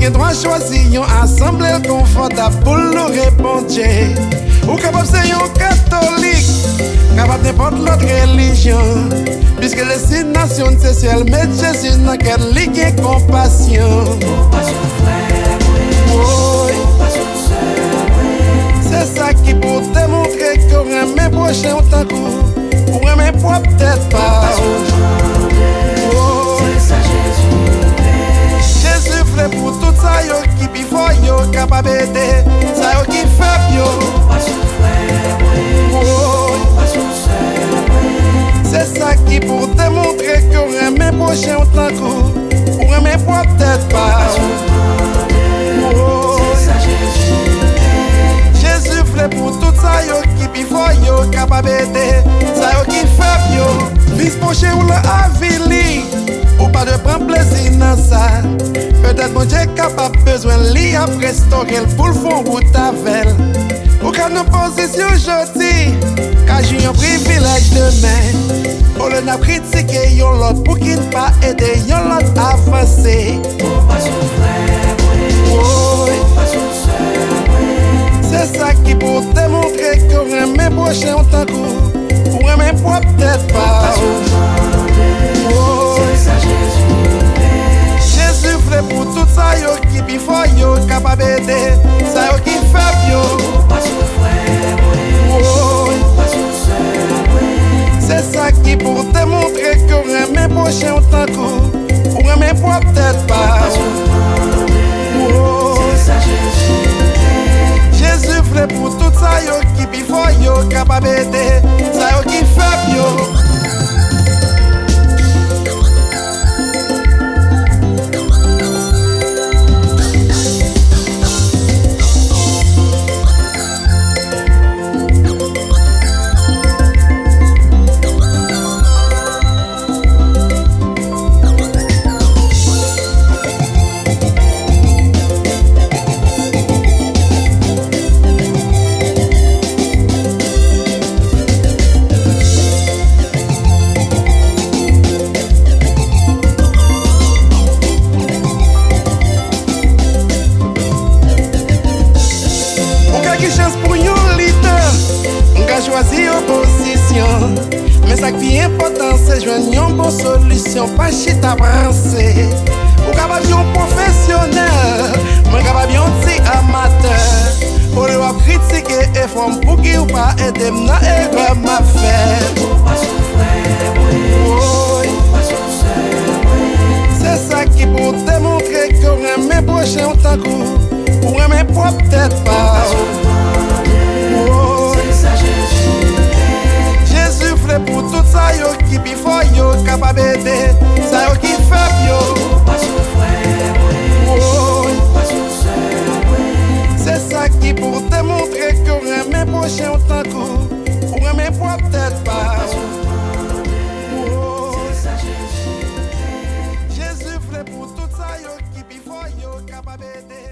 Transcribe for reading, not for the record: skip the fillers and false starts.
qui doit choisir une assemblée confortable pour le répondre. Ou capable c'est un catholique, capable n'importe l'autre religion. Puisque les signations c'est seul, mais Jésus n'a qu'à ligue compassion. C'est ça qui pour démontrer qu'on aime prochain autant que ou aime pas peut-être pas. Jésus fait pour tout ça yo qui before yo capable d'aider ça yo qui fait yo. C'est ça qui pour démontrer qu'on aime prochain autant que ou aime pas peut-être pas. Jésus fait pour tout ça yo qui before yo capable d'aider ça yo qui fait yo. Vis poché ou la avili ou pas de prendre plaisir dans ça. Peut-être mon Dieu capable besoin li à restaurer pour le fond route avec. Ou qu'à nos positions aujourd'hui, car j'ai un privilège demain. Au lieu de critiquer yon l'autre pour qu'il ne pas aider yon l'autre à avancer. C'est ça qui pour démontrer qu'on aime prochain autant que ou aime pas peut-être pas. Jésus fait pour tout ça yo qui before yo capable d'aider ça yo qui fait yo. C'est ça qui pour démontrer qu'on aime prochain autant que ou aime pas peut-être pas. Jésus fait pour tout ça yo qui before yo capable d'aider ça yo qui fait yo. Choisir opposition, mais ça qui est important c'est joindre une bonne solution, pas chita brancer. Ou capable un professionnel, mais capable un petit amateur. Pour le critiquer et forme pour qui ou pas aider dans erreur m'a fait. C'est ça qui pour démontrer qu'on aime prochain autant que ou aime pas peut-être pas. Jésus fait pour tout ça yo qui before yo capable d'aider ça yo qui fait yo. C'est ça qui pour démontrer qu'on aime prochain autant que ou aime pas peut-être pas. Jésus fait pour tout ça yo qui before yo capable d'aider